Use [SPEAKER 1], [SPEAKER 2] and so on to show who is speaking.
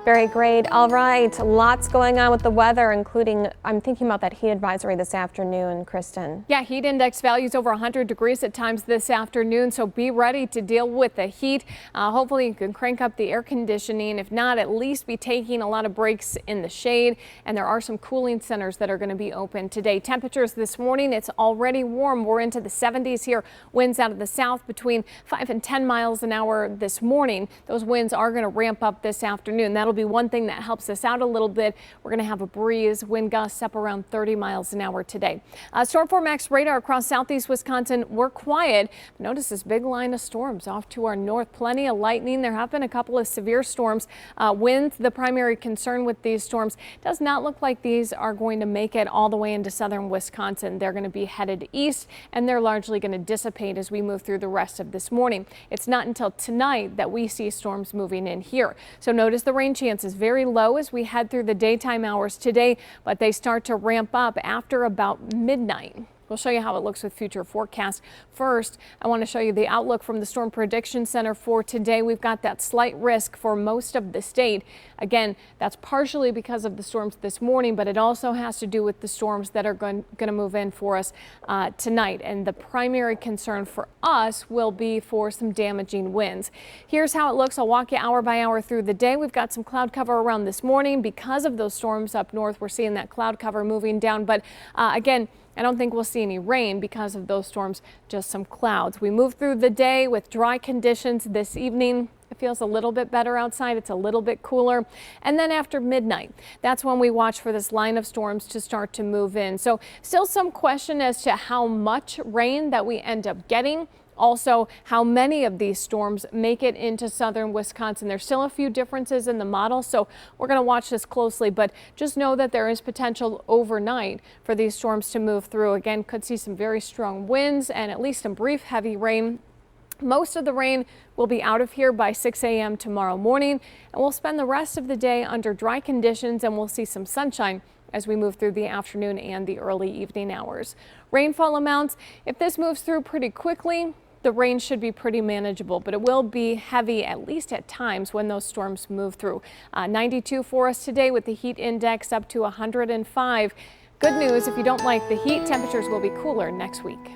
[SPEAKER 1] Very great. All right. Lots going on with the weather, including I'm thinking about that heat advisory this afternoon, Kristen.
[SPEAKER 2] Yeah, heat index values over 100 degrees at times this afternoon, so be ready to deal with the heat. Hopefully you can crank up the air conditioning. If not, at least be taking a lot of breaks in the shade. And there are some cooling centers that are going to be open today. Temperatures this morning, it's already warm. We're into the 70s here. Winds out of the south between 5 and 10 miles an hour this morning. Those winds are going to ramp up this afternoon. That'll be one thing that helps us out a little bit. We're going to have a breeze, wind gusts up around 30 miles an hour today. Storm Max radar across southeast Wisconsin, we're quiet. Notice this big line of storms off to our north. Plenty of lightning. There have been a couple of severe storms. Wind, the primary concern with these storms. Does not look like these are going to make it all the way into southern Wisconsin. They're going to be headed east, and they're largely going to dissipate as we move through the rest of this morning. It's not until tonight that we see storms moving in here. So notice the rain chance is very low as we head through the daytime hours today, but they start to ramp up after about midnight. We'll show you how it looks with future forecasts. First, I want to show you the outlook from the Storm Prediction Center for today. We've got that slight risk for most of the state. Again, that's partially because of the storms this morning, but it also has to do with the storms that are going to move in for us tonight. And the primary concern for us will be for some damaging winds. Here's how it looks. I'll walk you hour by hour through the day. We've got some cloud cover around this morning. Because of those storms up north, we're seeing that cloud cover moving down. But again, I don't think we'll see any rain because of those storms, just some clouds. We move through the day with dry conditions this evening. It feels a little bit better outside. It's a little bit cooler. And then after midnight, that's when we watch for this line of storms to start to move in. So still some question as to how much rain that we end up getting. Also, how many of these storms make it into southern Wisconsin. There's still a few differences in the model, so we're going to watch this closely, but just know that there is potential overnight for these storms to move through. Again, could see some very strong winds and at least some brief heavy rain. Most of the rain will be out of here by 6 a.m. tomorrow morning, and we'll spend the rest of the day under dry conditions, and we'll see some sunshine as we move through the afternoon and the early evening hours. Rainfall amounts, if this moves through pretty quickly, the rain should be pretty manageable, but it will be heavy, at least at times, when those storms move through. 92 for us today with the heat index up to 105. Good news, if you don't like the heat, temperatures will be cooler next week.